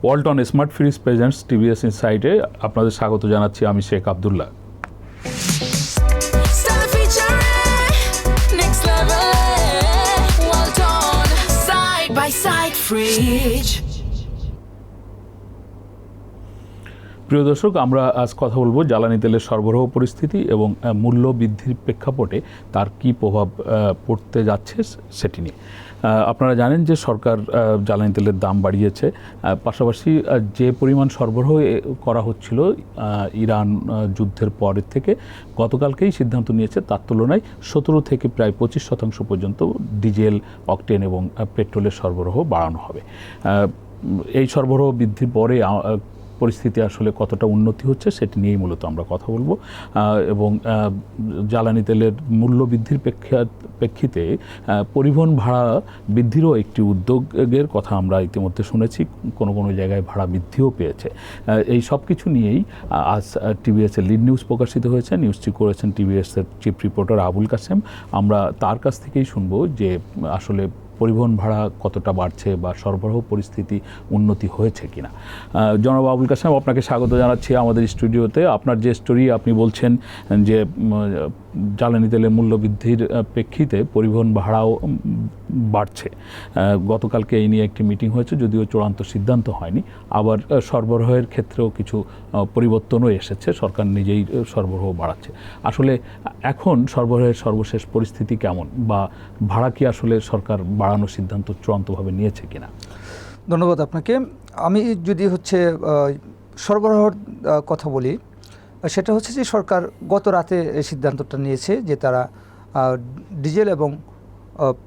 Walton smart fridge presents TVS ইনসাইটে আপনাদের স্বাগত জানাচ্ছি আমি শেখ আব্দুল্লাহ। প্রিয় দর্শক, আমরা আজ কথা বলবো জ্বালানি তেলের সরবরাহ পরিস্থিতি এবং মূল্য বৃদ্ধির প্রেক্ষাপটে তার কি প্রভাব পড়তে যাচ্ছে সেটি নিয়ে। আপনারা জানেন যে সরকার জ্বালানি তেলের দাম বাড়িয়েছে, পাশাপাশি যে পরিমাণ সরবরাহ করা হচ্ছিল ইরান যুদ্ধের পরের থেকে গতকালকেই সিদ্ধান্ত নিয়েছে তার তুলনায় 17 থেকে প্রায় 25% পর্যন্ত ডিজেল, অকটেন এবং পেট্রোলের সরবরাহ বাড়ানো হবে। এই সরবরাহ বৃদ্ধির পরে পরিস্থিতি আসলে কতটা উন্নতি হচ্ছে সেটি নিয়েই মূলত আমরা কথা বলবো এবং জ্বালানি তেলের মূল্য বৃদ্ধির প্রেক্ষিতে পরিবহন ভাড়া বৃদ্ধিরও একটি উদ্যোগের কথা আমরা ইতিমধ্যে শুনেছি, কোনো কোনো জায়গায় ভাড়া বৃদ্ধিও পেয়েছে। এই সব কিছু নিয়েই আজ টিভিএসের লিড নিউজ প্রকাশিত হয়েছে। নিউজটি করেছেন টিভিএসের চিফ রিপোর্টার আবুল কাসেম। আমরা তার কাছ থেকেই শুনবো যে আসলে পরিবহন ভাড়া কতটা বাড়ছে বা সরবরাহ পরিস্থিতি উন্নতি হয়েছে কিনা। জনাব আবুল কাসেম, আপনাকে স্বাগত জানাচ্ছি আমাদের স্টুডিওতে। আপনার যে স্টোরি আপনি বলছেন যে জ্বালানি তেলের মূল্য বৃদ্ধির প্রেক্ষিতে পরিবহন ভাড়াও বাড়ছে। গতকালকে এই নিয়ে একটি মিটিং হয়েছে, যদিও চূড়ান্ত সিদ্ধান্ত হয়নি। আবার সরবরাহের ক্ষেত্রেও কিছু পরিবর্তনও এসেছে, সরকার নিজেই সরবরাহ বাড়াচ্ছে। আসলে এখন সরবরাহের সর্বশেষ পরিস্থিতি কেমন, বা ভাড়া কি আসলে সরকার বাড়ানোর সিদ্ধান্ত চূড়ান্তভাবে নিয়েছে কিনা? ধন্যবাদ আপনাকে। আমি যদি সরবরাহের কথা বলি, সেটা হচ্ছে যে সরকার গত রাতে এই সিদ্ধান্তটা নিয়েছে যে তারা ডিজেল এবং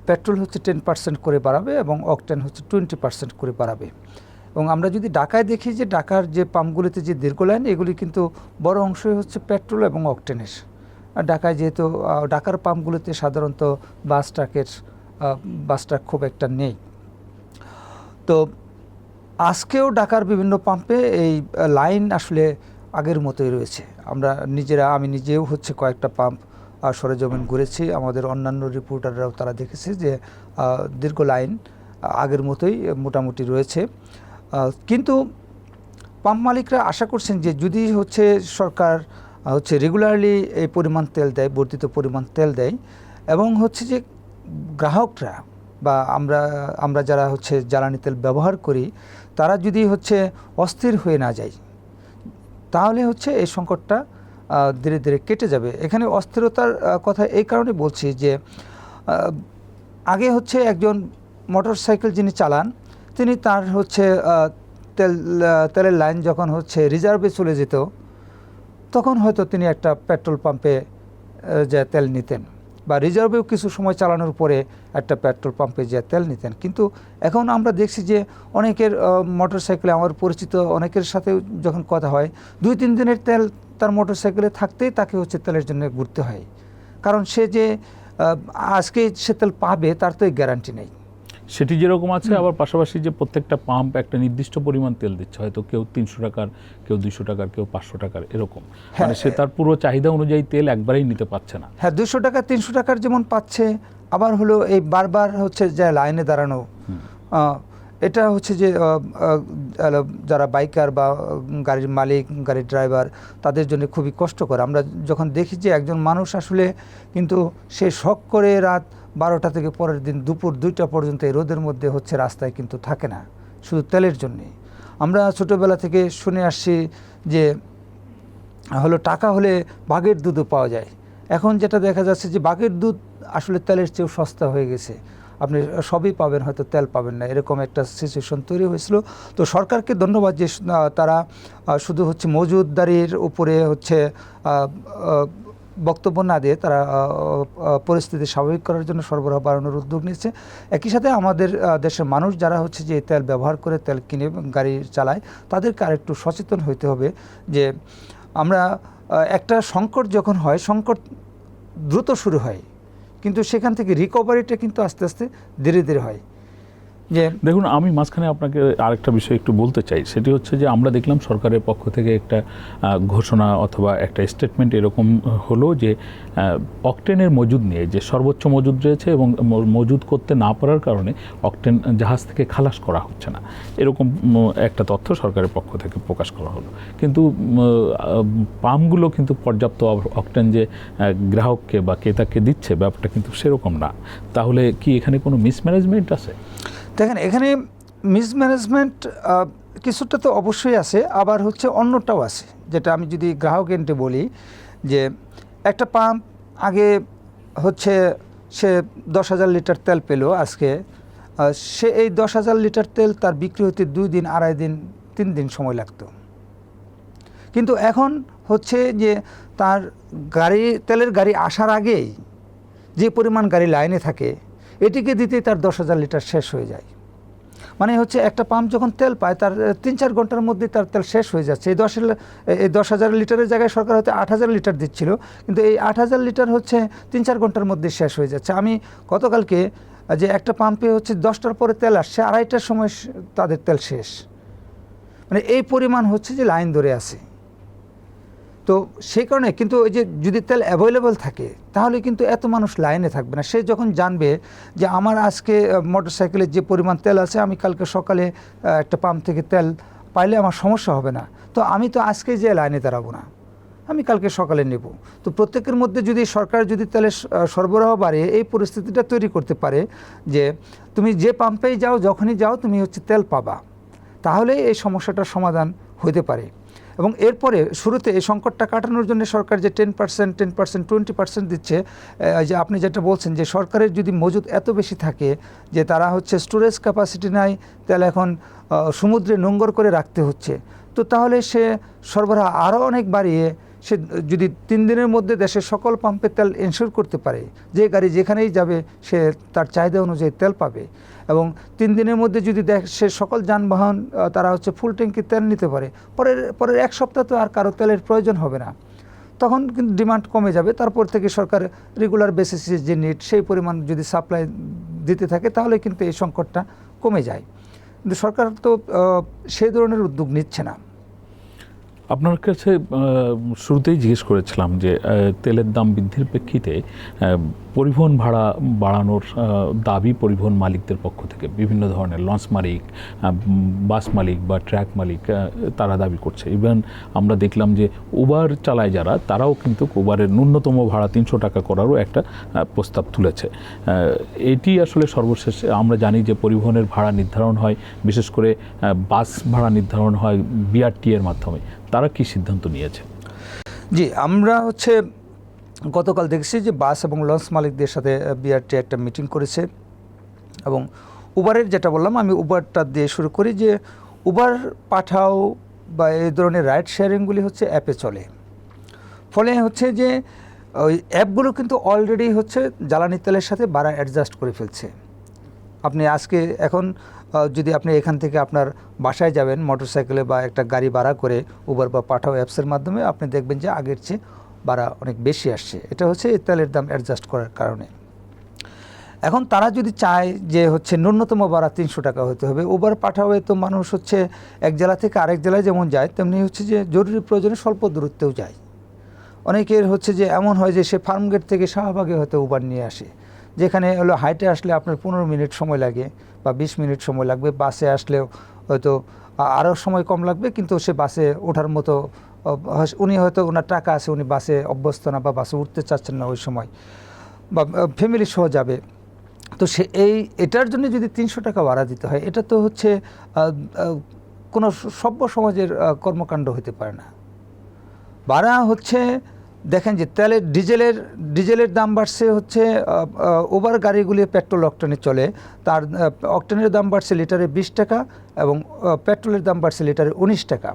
পেট্রোল 10% করে বাড়াবে এবং অকটেন 20% করে বাড়াবে। এবং আমরা যদি ঢাকায় দেখি যে ঢাকার যে পাম্পগুলিতে যে দীর্ঘ লাইন, এগুলি কিন্তু বড় অংশই হচ্ছে পেট্রোল এবং অকটেনের। ঢাকায় যেহেতু ঢাকার পাম্পগুলিতে সাধারণত বাস ট্রাক খুব একটা নেই, তো আজকেও ঢাকার বিভিন্ন পাম্পে এই লাইন আসলে আগের মতোই রয়েছে। আমি নিজেও কয়েকটা পাম্প সরেজমিন ঘুরেছি, আমাদের অন্যান্য রিপোর্টাররাও তারা দেখেছে যে দীর্ঘ লাইন আগের মতোই মোটামুটি রয়েছে। কিন্তু পাম্প মালিকরা আশা করছেন যে যদি সরকার রেগুলারলি এই পরিমাণ তেল দেয়, বর্ধিত পরিমাণ তেল দেয়, এবং যে গ্রাহকরা বা আমরা যারা জ্বালানি তেল ব্যবহার করি তারা যদি অস্থির হয়ে না যায়, তাহলে এই সংকটটা ধীরে ধীরে কেটে যাবে। এখানে অস্থিরতার কথা এই কারণে বলছি যে আগে একজন মোটর সাইকেল যিনি চালান, তিনি তার তেলের লাইন যখন রিজার্ভে চলে যেত, তখন হয়তো তিনি একটা পেট্রোল পাম্পে যে তেল নিতেন, বা রিজার্ভেও কিছু সময় চালানোর পরে একটা পেট্রোল পাম্পে যে তেল নিতেন। কিন্তু এখন আমরা দেখছি যে অনেকের মোটর সাইকেলে, আমার পরিচিত অনেকের সাথে যখন কথা হয়, 2-3 দিনের তেল তার মোটর সাইকেলে থাকতেই তাকে তেলের জন্য ঘুরতে হয়, কারণ সে যে আজকে সে তেল পাবে তার তো গ্যারান্টি নেই। সেটি যেরকম আছে, আবার পাশাপাশি যে প্রত্যেকটা পাম্প একটা নির্দিষ্ট পরিমাণ তেল দিচ্ছে, হয়তো কেউ 300 টাকার, কেউ 200 টাকার, কেউ 500 টাকার, এরকম। মানে সে তার পুরো চাহিদা অনুযায়ী তেল একবারেই নিতে পারছে না। হ্যাঁ, 200 টাকা 300 টাকার যেমন পাচ্ছে, আবার এই বারবার যে লাইনে দাঁড়ানো, এটা যে যারা বাইকার বা গাড়ির মালিক, গাড়ির ড্রাইভার, তাদের জন্য খুবই কষ্টকর। আমরা যখন দেখি যে একজন মানুষ আসলে কিন্তু সে শখ করে রাত 12টা থেকে পরের দিন দুপুর 2টা পর্যন্ত এই রোদের মধ্যে রাস্তায় কিন্তু থাকে না, শুধু তেলের জন্যে। আমরা ছোটোবেলা থেকে শুনে আসছি যে টাকা হলে বাঘের দুধও পাওয়া যায়। এখন যেটা দেখা যাচ্ছে যে বাঘের দুধ আসলে তেলের চেয়েও সস্তা হয়ে গেছে। আপনি সবই পাবেন, হয়তো তেল পাবেন না, এরকম একটা সিচুয়েশন তৈরি হয়েছিল। তো সরকারকে ধন্যবাদ যে তারা শুধু মজুতদারির উপরে বক্তব্য না দিয়ে তারা পরিস্থিতি স্বাভাবিক করার জন্য সরবরাহ বাড়ানোর উদ্যোগ নিয়েছে। একই সাথে আমাদের দেশের মানুষ যারা যে তেল ব্যবহার করে, তেল কিনে গাড়ি চালায়, তাদেরকে আরেকটু সচেতন হইতে হবে যে আমরা একটা সংকট যখন হয়, সংকট দ্রুত শুরু হয়, কিন্তু সেখান থেকে রিকভারিটা কিন্তু আস্তে আস্তে ধীরে ধীরে হয়। যে দেখুন, আমি মাঝখানে আপনাকে আরেকটা বিষয় একটু বলতে চাই। সেটি হচ্ছে যে আমরা দেখলাম সরকারের পক্ষ থেকে একটা ঘোষণা অথবা একটা স্টেটমেন্ট এরকম হলো যে অকটেনের মজুদ নিয়ে, যে সর্বোচ্চ মজুদ রয়েছে এবং মজুদ করতে না পারার কারণে অকটেন জাহাজ থেকে খালাস করা হচ্ছে না, এরকম একটা তথ্য সরকারের পক্ষ থেকে প্রকাশ করা হলো। কিন্তু পাম্পগুলো কিন্তু পর্যাপ্ত অকটেন যে গ্রাহককে বা ক্রেতাকে দিচ্ছে, ব্যাপারটা কিন্তু সেরকম না। তাহলে কি এখানে কোনো মিসম্যানেজমেন্ট আছে? দেখেন, এখানে মিসম্যানেজমেন্ট কিছুটা তো অবশ্যই আছে, আবার হচ্ছে অন্যটাও আছে। যেটা আমি যদি গ্রাহক এন্টে বলি যে একটা পাম্প আগে হচ্ছে সে 10,000 লিটার তেল পেল আজকে, সে এই 10,000 লিটার তেল তার বিক্রি হতে 2 দিন, 2.5 দিন, 3 দিন সময় লাগতো। কিন্তু এখন হচ্ছে যে তার তেলের গাড়ি আসার আগেই যে পরিমাণ গাড়ি লাইনে থাকে, এটিকে দিতেই তার 10,000 লিটার শেষ হয়ে যায়। মানে হচ্ছে একটা পাম্প যখন তেল পায় তার 3-4 ঘন্টার মধ্যে তার তেল শেষ হয়ে যাচ্ছে। এই 10,000 লিটারের জায়গায় সরকার হয়তো 8,000 লিটার দিচ্ছিল, কিন্তু এই 8,000 লিটার হচ্ছে 3-4 ঘন্টার মধ্যে শেষ হয়ে যাচ্ছে। আমি গতকালকে যে একটা পাম্পে হচ্ছে 10টার পরে তেল আসছে, 2:30টার সময় তাদের তেল শেষ। মানে এই পরিমাণ হচ্ছে যে লাইন ধরে আছে। তো সেই কারণে কিন্তু ওই যে যদি তেল অ্যাভেলেবল থাকে তাহলে কিন্তু এত মানুষ লাইনে থাকবে না। সে যখন জানবে যে আমার আজকে মোটরসাইকেলের যে পরিমাণ তেল আছে, আমি কালকে সকালে একটা পাম্প থেকে তেল পাইলে আমার সমস্যা হবে না, তো আমি তো আজকে যে লাইনে দাঁড়াবো না, আমি কালকে সকালে নেব। তো প্রত্যেকের মধ্যে যদি সরকার যদি তেলের সরবরাহ বাড়িয়ে এই পরিস্থিতিটা তৈরি করতে পারে যে তুমি যে পাম্পেই যাও, যখনই যাও তুমি হচ্ছে তেল পাবা, তাহলে এই সমস্যাটার সমাধান হতে পারে। এবং এরপরে শুরুতে এই সংকটটা কাটানোর জন্য সরকার যে 10%, 20% দিচ্ছে, যে আপনি যেটা বলছেন যে সরকারের যদি মজুদ এত বেশি থাকে যে তারা হচ্ছে স্টোরেজ ক্যাপাসিটি নাই, তেল এখন সমুদ্রে নোঙ্গর করে রাখতে হচ্ছে, তো তাহলে সে সরবরাহ আরও অনেক বাড়িয়ে সে যদি 3 দিনের মধ্যে দেশের সকল পাম্পে তেল এনশিওর করতে পারে, যে গাড়ি যেখানেই যাবে সে তার চাহিদা অনুযায়ী তেল পাবে, এবং 3 দিনের মধ্যে যদি সে সকল যানবাহন তারা হচ্ছে ফুল ট্যাঙ্কি তেল নিতে পারে, পরের 1 সপ্তাহ তো আর কারো তেলের প্রয়োজন হবে না। তখন কিন্তু ডিমান্ড কমে যাবে। তারপর থেকে সরকার রেগুলার বেসিসে যে নিড সেই পরিমাণ যদি সাপ্লাই দিতে থাকে তাহলে কিন্তু এই সংকটটা কমে যায়। কিন্তু সরকার তো সেই ধরনের উদ্যোগ নিচ্ছে না। আপনার কাছে শুরুতেই জিজ্ঞেস করেছিলাম যে তেলের দাম বৃদ্ধির প্রেক্ষিতে পরিবহন ভাড়া বাড়ানোর দাবি পরিবহন মালিকদের পক্ষ থেকে বিভিন্ন ধরনের লঞ্চ মালিক, বাস মালিক বা ট্রাক মালিক তারা দাবি করছে। ইভেন আমরা দেখলাম যে উবার চালায় যারা, তারাও কিন্তু উবারের ন্যূনতম ভাড়া 300 টাকা করারও একটা প্রস্তাব তুলেছে। এটি আসলে সর্বশেষ আমরা জানি যে পরিবহনের ভাড়া নির্ধারণ হয়, বিশেষ করে বাস ভাড়া নির্ধারণ হয় বিআরটি এর মাধ্যমে। তারা কি সিদ্ধান্ত নিয়েছে? জি, আমরা হচ্ছে গতকাল দেখছি যে বাস এবং লঞ্চ মালিকদের সাথে বিআরটি একটা মিটিং করেছে, এবং উবারের যেটা বললাম, আমি উবারটা দিয়ে শুরু করি যে উবার পাঠাও বা এই ধরনের রাইড শেয়ারিংগুলি হচ্ছে অ্যাপে চলে। ফলে হচ্ছে যে ওই অ্যাপগুলো কিন্তু অলরেডি হচ্ছে জ্বালানি তেলের সাথে ভাড়া অ্যাডজাস্ট করে ফেলছে। আপনি আজকে এখন যদি আপনি এখান থেকে আপনার বাসায় যাবেন মোটরসাইকেলে বা একটা গাড়ি ভাড়া করে উবার বা পাঠাও অ্যাপসের মাধ্যমে, আপনি দেখবেন যে আগের চেয়ে ভাড়া অনেক বেশি আসছে। এটা হচ্ছে এই তেলের দাম অ্যাডজাস্ট করার কারণে। এখন তারা যদি চায় যে হচ্ছে ন্যূনতম ভাড়া 300 টাকা হতে হবে, উবার পাঠাওয়ে তো মানুষ হচ্ছে এক জেলা থেকে আরেক জেলায় যেমন যায়, তেমনি হচ্ছে যে জরুরি প্রয়োজনে স্বল্প দূরত্বেও যায়। অনেকের হচ্ছে যে এমন হয় যে সে ফার্মগেট থেকে শাহবাগে হয়তো উবার নিয়ে আসে, যেখানে হলো হাইটে আসলে আপনার 15 মিনিট সময় লাগে বা 20 মিনিট সময় লাগবে, বাসে আসলেও হয়তো আরও সময় কম লাগবে, কিন্তু সে বাসে ওঠার মতো উনি হয়তো ওনার টাকা আছে, উনি বাসে অভ্যস্ত না বা বাসে উঠতে চাচ্ছেন না ওই সময়, বা ফ্যামিলি সহ যাবে। তো এটার জন্য যদি 300 টাকা ভাড়া দিতে হয়, এটা তো হচ্ছে কোনো সভ্য সমাজের কর্মকাণ্ড হতে পারে না। ভাড়া হচ্ছে দেখেন যে ডিজেলের দাম বাড়ছে, হচ্ছে উবার গাড়িগুলি পেট্রোল অকটেনে চলে, তার অকটেনের দাম বাড়ছে লিটারে 20 টাকা এবং পেট্রোলের দাম বাড়ছে লিটারে 19 টাকা।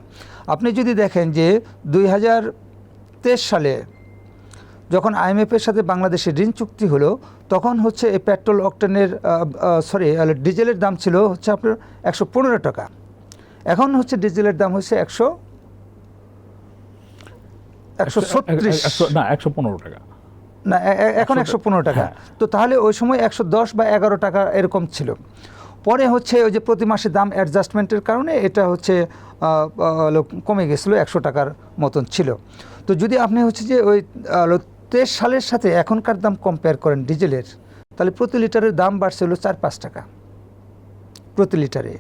আপনি যদি দেখেন যে 2023 সালে যখন IMF-এর সাথে বাংলাদেশের ঋণ চুক্তি হলো, তখন হচ্ছে এই পেট্রোল অকটেনের ডিজেলের দাম ছিল হচ্ছে আপনার 115 টাকা। এখন হচ্ছে ডিজেলের দাম হচ্ছে 115 টাকা না, এখন 115 টাকা। তো তাহলে ওই সময় 110 বা 11 টাকা এরকম ছিল। পরে হচ্ছে ওই যে প্রতি মাসে দাম অ্যাডজাস্টমেন্টের কারণে এটা হচ্ছে কমে গেছিলো, 100 টাকার মতন ছিল। তো যদি আপনি হচ্ছে যে ওই 23 সালের সাথে এখনকার দাম কম্পেয়ার করেন ডিজেলের, তাহলে প্রতি লিটারের দাম বাড়ছে হলো 4-5 টাকা প্রতি লিটারে।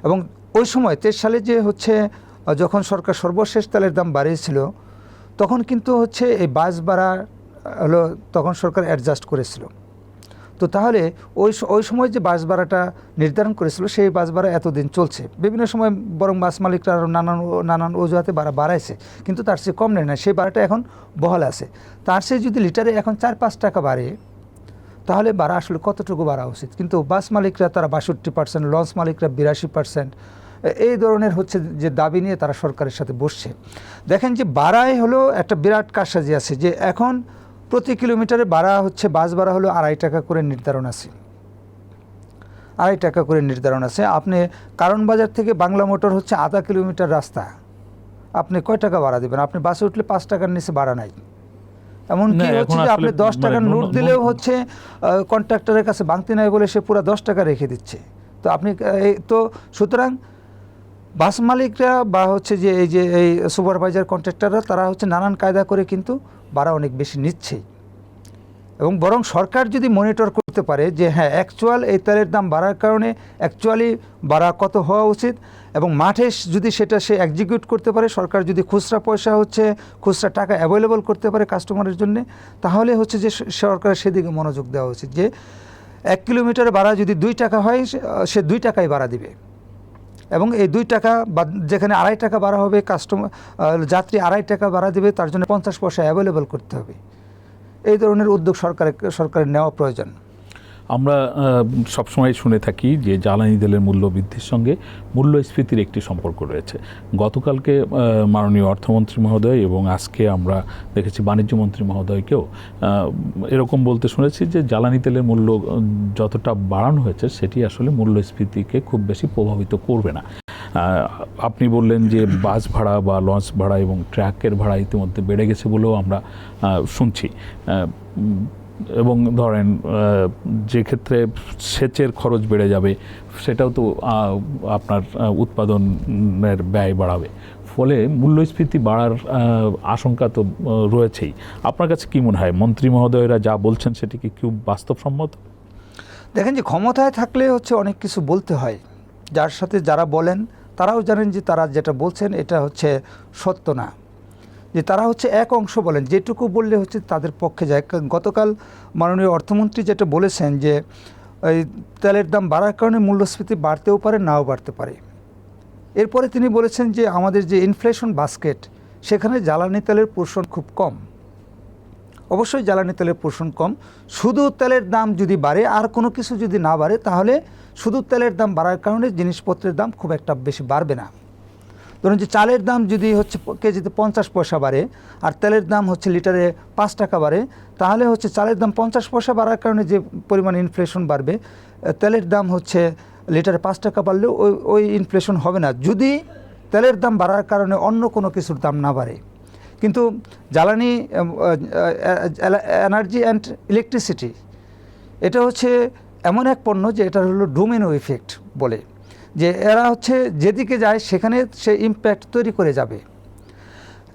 এবং ওই সময় 23 সালে যে হচ্ছে যখন সরকার সর্বশেষ তেলের দাম বাড়িয়েছিল, তখন কিন্তু হচ্ছে এই বাস ভাড়া হলো তখন সরকার অ্যাডজাস্ট করেছিল। তো তাহলে ওই সময় যে বাস ভাড়াটা নির্ধারণ করেছিল, সেই বাস ভাড়া এতদিন চলছে। বিভিন্ন সময় বরং বাস মালিকরা আরও নানান অজুহাতে ভাড়া বাড়াইছে, কিন্তু তার চেয়ে কম নেয় না, সেই ভাড়াটা এখন বহাল আছে। তার চেয়ে যদি লিটারে এখন 4-5 টাকা বাড়ে, তাহলে ভাড়া আসলে কতটুকু বাড়া উচিত? কিন্তু বাস মালিকরা তারা 62%, লঞ্চ মালিকরা 82%, এই ধরনের হচ্ছে যে দাবি নিয়ে তারা সরকারের সাথে বসছে। দেখেন যে ভাড়ায় হলো একটা বিরাট কারসাজি আছে, যে এখন প্রতি কিলোমিটারে ভাড়া হচ্ছে বাস ভাড়া হলো 2.5 টাকা করে নির্ধারণ আছে, 2.5 টাকা করে নির্ধারণ আছে। আপনি কারণ বাজার থেকে বাংলা মোটর হচ্ছে আধা কিলোমিটার রাস্তা, আপনি কয় টাকা ভাড়া দেবেন? আপনি বাসে উঠলে 5 টাকার নিচে ভাড়া নাই। এমনকি হচ্ছে যে আপনি 10 টাকার নোট দিলেও হচ্ছে কন্ট্রাক্টরের কাছে ভাঙতি নাই বলে সে পুরো 10 টাকা রেখে দিচ্ছে। তো আপনি তো সুতরাং বাস মালিকরা বা হচ্ছে যে এই সুপারভাইজার কন্ট্রাক্টররা তারা হচ্ছে নানান কায়দা করে কিন্তু ভাড়া অনেক বেশি নিচ্ছেই। এবং বরং সরকার যদি মনিটর করতে পারে যে হ্যাঁ অ্যাকচুয়াল এই তেলের দাম বাড়ার কারণে অ্যাকচুয়ালি ভাড়া কত হওয়া উচিত, এবং মাঠে যদি সেটা সে এক্সিকিউট করতে পারে, সরকার যদি খুচরা পয়সা হচ্ছে খুচরা টাকা অ্যাভেলেবল করতে পারে কাস্টমারের জন্য, তাহলে হচ্ছে যে সরকারের সেদিকে মনোযোগ দেওয়া উচিত। যে 1 কিলোমিটার ভাড়া যদি 2 টাকা হয়, সে 2 টাকাই ভাড়া দিবে, এবং এই 2 টাকা বা যেখানে 2.5 টাকা ভাড়া হবে, যাত্রী 2.5 টাকা ভাড়া দেবে, তার জন্য 50 পয়সা অ্যাভেলেবল করতে হবে। এই ধরনের উদ্যোগ সরকারের নেওয়া প্রয়োজন। আমরা সবসময় শুনে থাকি যে জ্বালানি তেলের মূল্য বৃদ্ধির সঙ্গে মূল্যস্ফীতির একটি সম্পর্ক রয়েছে। গতকালকে মাননীয় অর্থমন্ত্রী মহোদয় এবং আজকে আমরা দেখেছি বাণিজ্য মন্ত্রী মহোদয়কেও এরকম বলতে শুনেছি যে জ্বালানি তেলের মূল্য যতটা বাড়ানো হয়েছে সেটি আসলে মূল্যস্ফীতিকে খুব বেশি প্রভাবিত করবে না। আপনি বললেন যে বাস ভাড়া বা লঞ্চ ভাড়া এবং ট্রাকের ভাড়া ইতিমধ্যে বেড়ে গেছে বলেও আমরা শুনছি। এবং ধরেন যে ক্ষেত্রে সেচের খরচ বেড়ে যাবে, সেটাও তো আপনার উৎপাদনের ব্যয় বাড়াবে, ফলে মূল্যস্ফীতি বাড়ার আশঙ্কা তো রয়েছেই। আপনার কাছে কী মনে হয়, মন্ত্রী মহোদয়রা যা বলছেন সেটি কি খুব বাস্তবসম্মত? দেখেন যে ক্ষমতায় থাকলে হচ্ছে অনেক কিছু বলতে হয়, যার সাথে যারা বলেন তারাও জানেন যে তারা যেটা বলছেন এটা হচ্ছে সত্য না, যে তারা হচ্ছে এক অংশ বলেন, যেটুকু বললে হচ্ছে তাদের পক্ষে যায়। গতকাল মাননীয় অর্থমন্ত্রী যেটা বলেছেন যে এই তেলের দাম বাড়ার কারণে মূল্যস্ফীতি বাড়তেও পারে, নাও বাড়তে পারে। এরপরে তিনি বলেছেন যে আমাদের যে ইনফ্লেশন বাস্কেট, সেখানে জ্বালানি তেলের পোর্শন খুব কম। অবশ্যই জ্বালানি তেলের পোর্শন কম, শুধু তেলের দাম যদি বাড়ে আর কোনো কিছু যদি না বাড়ে, তাহলে শুধু তেলের দাম বাড়ার কারণে জিনিসপত্রের দাম খুব একটা বেশি বাড়বে না। ধরুন যে চালের দাম যদি হচ্ছে কেজিতে 50 পয়সা বাড়ে আর তেলের দাম হচ্ছে লিটারে 5 টাকা বাড়ে, তাহলে হচ্ছে চালের দাম 50 পয়সা বাড়ার কারণে যে পরিমাণ ইনফ্লেশন বাড়বে, তেলের দাম হচ্ছে লিটারে 5 টাকা বাড়লেও ওই ইনফ্লেশন হবে না, যদি তেলের দাম বাড়ার কারণে অন্য কোনো কিছুর দাম না বাড়ে। কিন্তু জ্বালানি, এনার্জি অ্যান্ড ইলেকট্রিসিটি, এটা হচ্ছে এমন এক পণ্য যে এটা হলো ডোমিনো ইফেক্ট বলে, যে এরা হচ্ছে যেদিকে যায় সেখানে সে ইম্প্যাক্ট তৈরি করে যাবে।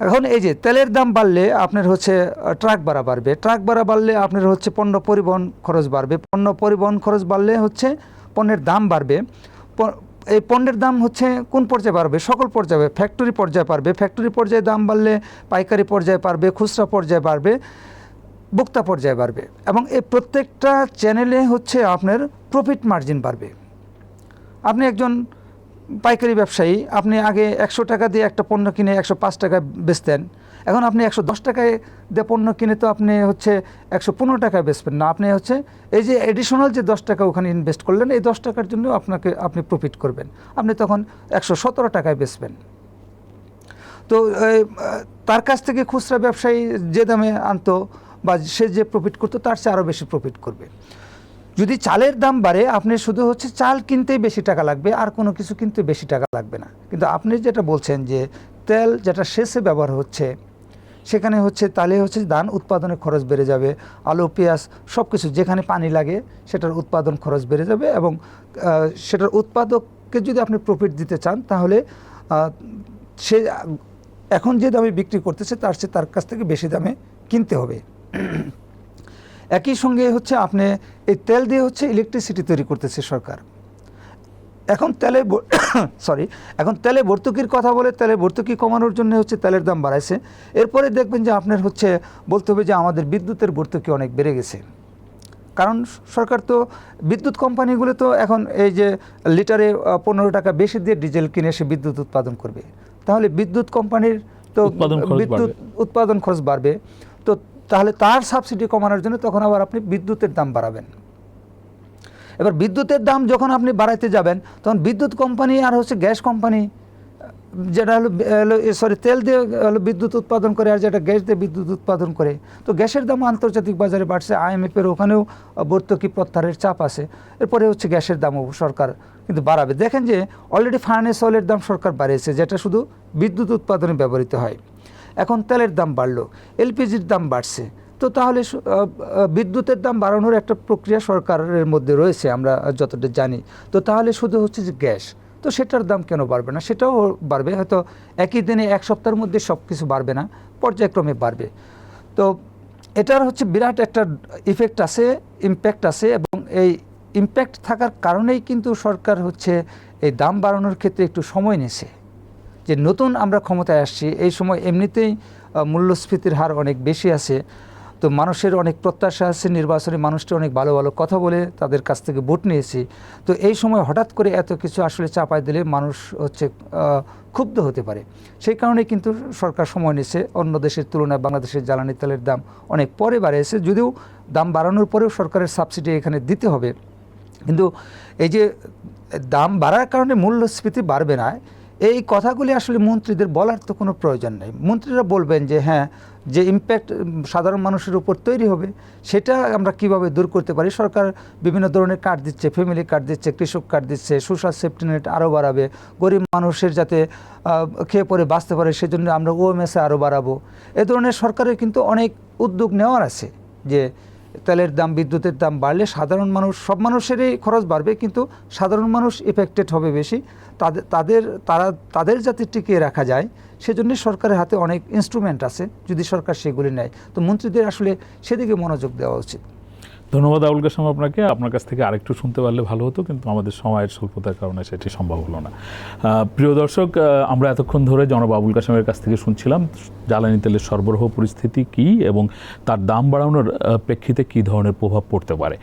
এখন এই যে তেলের দাম বাড়লে আপনার হচ্ছে ট্রাক ভাড়া বাড়বে, ট্রাক ভাড়া বাড়লে আপনার হচ্ছে পণ্য পরিবহন খরচ বাড়বে, পণ্য পরিবহন খরচ বাড়লে হচ্ছে পণ্যের দাম বাড়বে। এই পণ্যের দাম হচ্ছে কোন পর্যায়ে বাড়বে? সকল পর্যায়ে, ফ্যাক্টরি পর্যায়ে বাড়বে, ফ্যাক্টরি পর্যায়ে দাম বাড়লে পাইকারি পর্যায়ে বাড়বে, খুচরা পর্যায়ে বাড়বে, ভোক্তা পর্যায়ে বাড়বে, এবং এই প্রত্যেকটা চ্যানেলে হচ্ছে আপনার প্রফিট মার্জিন বাড়বে। আপনি একজন পাইকারি ব্যবসায়ী, আপনি আগে 100 টাকা দিয়ে একটা পণ্য কিনে 105 টাকায় বেচতেন, এখন আপনি 110 টাকায় দিয়ে পণ্য কিনে তো আপনি হচ্ছে 115 টাকায় বেচবেন না, আপনি হচ্ছে এই যে এডিশনাল যে 10 টাকা ওখানে ইনভেস্ট করলেন, এই 10 টাকার জন্য আপনি প্রফিট করবেন, আপনি তখন 117 টাকায় বেচবেন। তো তার কাছ থেকে খুচরা ব্যবসায়ী যে দামে আনতো বা সে যে প্রফিট করতো, তার চেয়ে আরও বেশি প্রফিট করবে। যদি চালের দাম বাড়ে, আপনি শুধু হচ্ছে চাল কিনতেই বেশি টাকা লাগবে, আর কোনো কিছু কিনতে বেশি টাকা লাগবে না। কিন্তু আপনি যেটা বলছেন যে তেল যেটা শেষে ব্যবহার হচ্ছে, সেখানে হচ্ছে তাহলে হচ্ছে ধান উৎপাদনের খরচ বেড়ে যাবে, আলু পেঁয়াজ সব কিছু যেখানে পানি লাগে সেটার উৎপাদন খরচ বেড়ে যাবে, এবং সেটার উৎপাদককে যদি আপনি প্রফিট দিতে চান তাহলে সে এখন যে দামে বিক্রি করতেছে তার কাছ থেকে বেশি দামে কিনতে হবে। একই সঙ্গে হচ্ছে আপনি এই তেল দিয়ে হচ্ছে ইলেকট্রিসিটি তৈরি করতেছে সরকার। এখন তেলে ভর্তুকির কথা বলে তেলে ভর্তুকি কমানোর জন্য হচ্ছে তেলের দাম বাড়াইছে। এরপরে দেখবেন যে আপনার হচ্ছে বলতে হবে যে আমাদের বিদ্যুতের ভর্তুকি অনেক বেড়ে গেছে, কারণ সরকার তো বিদ্যুৎ কোম্পানিগুলো তো এখন এই যে লিটারে 15 টাকা বেশি দিয়ে ডিজেল কিনে সে বিদ্যুৎ উৎপাদন করবে, তাহলে বিদ্যুৎ কোম্পানির তো বিদ্যুৎ উৎপাদন খরচ বাড়বে, তো তাহলে তার সাবসিডি কমানোর জন্য তখন আবার আপনি বিদ্যুতের দাম বাড়াবেন। এবার বিদ্যুতের দাম যখন আপনি বাড়াইতে যাবেন তখন বিদ্যুৎ কোম্পানি আর হচ্ছে গ্যাস কোম্পানি যেটা হলো তেল দিয়ে হলো বিদ্যুৎ উৎপাদন করে আর যেটা গ্যাস দিয়ে বিদ্যুৎ উৎপাদন করে, তো গ্যাসের দাম আন্তর্জাতিক বাজারে বাড়ছে, IMF-এর ওখানেও ভর্তুকি প্রত্যাহারের চাপ আছে। এরপরে হচ্ছে গ্যাসের দামও সরকার কিন্তু বাড়াবে। দেখেন যে অলরেডি ফার্নেস অয়েলের দাম সরকার বাড়িয়েছে, যেটা শুধু বিদ্যুৎ উৎপাদনে ব্যবহৃত হয়। এখন তেলের দাম বাড়লো, LPG-র দাম বাড়ছে, তো তাহলে বিদ্যুতের দাম বাড়ানোর একটা প্রক্রিয়া সরকারের মধ্যে রয়েছে আমরা যতটা জানি। তো তাহলে শুধু হচ্ছে যে গ্যাস, তো সেটার দাম কেন বাড়বে না? সেটাও বাড়বে, হয়তো একই দিনে এক সপ্তাহের মধ্যে সব কিছু বাড়বে না, পর্যায়ক্রমে বাড়বে। তো এটার হচ্ছে বিরাট একটা ইফেক্ট আছে, ইম্প্যাক্ট আছে, এবং এই ইম্প্যাক্ট থাকার কারণেই কিন্তু সরকার হচ্ছে এই দাম বাড়ানোর ক্ষেত্রে একটু সময় নিয়েছে। যে নতুন আমরা ক্ষমতায় আসছি, এই সময় এমনিতেই মূল্যস্ফীতির হার অনেক বেশি আছে, তো মানুষের অনেক প্রত্যাশা আছে, নির্বাচনে মানুষটি অনেক ভালো ভালো কথা বলে তাদের কাছ থেকে ভোট নিয়েছি, তো এই সময় হঠাৎ করে এত কিছু আসলে চাপায় দিলে মানুষ হচ্ছে ক্ষুব্ধ হতে পারে। সেই কারণে কিন্তু সরকার সময় নিয়েছে। অন্য দেশের তুলনায় বাংলাদেশের জ্বালানি তেলের দাম অনেক পরে বাড়িয়েছে, যদিও দাম বাড়ানোর পরেও সরকারের সাবসিডি এখানে দিতে হবে, কিন্তু এই যে দাম বাড়ার কারণে মূল্যস্ফীতি বাড়বে না, এই কথাগুলি আসলে মন্ত্রীদের বলার তো কোনো প্রয়োজন নেই। মন্ত্রীরা বলবেন যে হ্যাঁ, যে ইম্প্যাক্ট সাধারণ মানুষের উপর তৈরি হবে সেটা আমরা কিভাবে দূর করতে পারি। সরকার বিভিন্ন ধরনের কার্ড দিচ্ছে, ফ্যামিলি কার্ড দিচ্ছে, কৃষক কার্ড দিচ্ছে, সোশ্যাল সেফটি নেট আরও বাড়াবে, গরিব মানুষের যাতে খেয়ে পরে বাঁচতে পারে সেজন্য আমরা OMS আরও বাড়াবো। এ ধরনের সরকারের কিন্তু অনেক উদ্যোগ নেওয়ার আছে, যে তেলের দাম বিদ্যুতের দাম বাড়লে সাধারণ মানুষ, সব মানুষেরই খরচ বাড়বে, কিন্তু সাধারণ মানুষ এফেক্টেড হবে বেশি। তাদের যাতে টিকিয়ে রাখা যায় সেজন্য সরকারের হাতে অনেক ইনস্ট্রুমেন্ট আছে, যদি সরকার সেগুলি নেয় তো মন্ত্রীদের আসলে সেদিকে মনোযোগ দেওয়া উচিত। ধন্যবাদ আবুল কাশেম আপনাকে। আপনার কাছ থেকে আরেকটু শুনতে পারলে ভালো হতো, কিন্তু আমাদের সময়ের স্বল্পতার কারণে সেটি সম্ভব হলো না। প্রিয় দর্শক, আমরা এতক্ষণ ধরে জনাব আবুল কাশেমের কাছ থেকে শুনছিলাম জ্বালানি তেলের সরবরাহ পরিস্থিতি কী এবং তার দাম বাড়ানোর প্রেক্ষিতে কী ধরনের প্রভাব পড়তে পারে।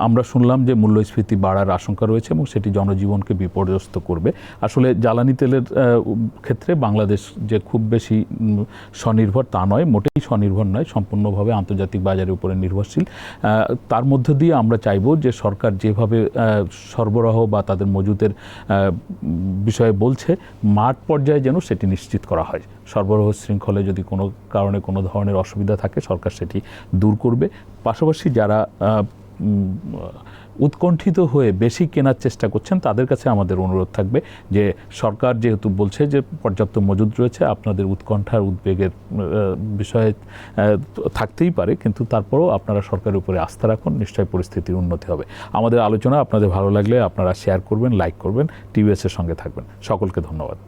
আমরা শুনলাম যে মূল্যস্ফীতি বাড়ার আশঙ্কা রয়েছে এবং সেটি জনজীবনকে বিপর্যস্ত করবে। আসলে জ্বালানি তেলের ক্ষেত্রে বাংলাদেশ যে খুব বেশি স্বনির্ভর তা নয়, মোটেই স্বনির্ভর নয়, সম্পূর্ণভাবে আন্তর্জাতিক বাজারের উপরে নির্ভরশীল। তার মধ্য দিয়ে আমরা চাইব যে সরকার যেভাবে সরবরাহ বা তাদের মজুতের বিষয়ে বলছে, মাঠ পর্যায়ে যেন সেটি নিশ্চিত করা হয়। সরবরাহ শৃঙ্খলে যদি কোনো কারণে কোনো ধরনের অসুবিধা থাকে সরকার সেটি দূর করবে। পাশাপাশি যারা উৎকণ্ঠিত হয়ে বেশি কেনার চেষ্টা করছেন তাদের কাছে আমাদের অনুরোধ থাকবে যে সরকার যেহেতু বলছে যে পর্যাপ্ত মজুদ রয়েছে, আপনাদের উৎকণ্ঠার উদ্বেগের বিষয়ে থাকতেই পারে, কিন্তু তারপরেও আপনারা সরকারের উপরে আস্থা রাখুন, নিশ্চয়ই পরিস্থিতির উন্নতি হবে। আমাদের আলোচনা আপনাদের ভালো লাগলে আপনারা শেয়ার করবেন, লাইক করবেন, TVS-এর সঙ্গে থাকবেন। সকলকে ধন্যবাদ।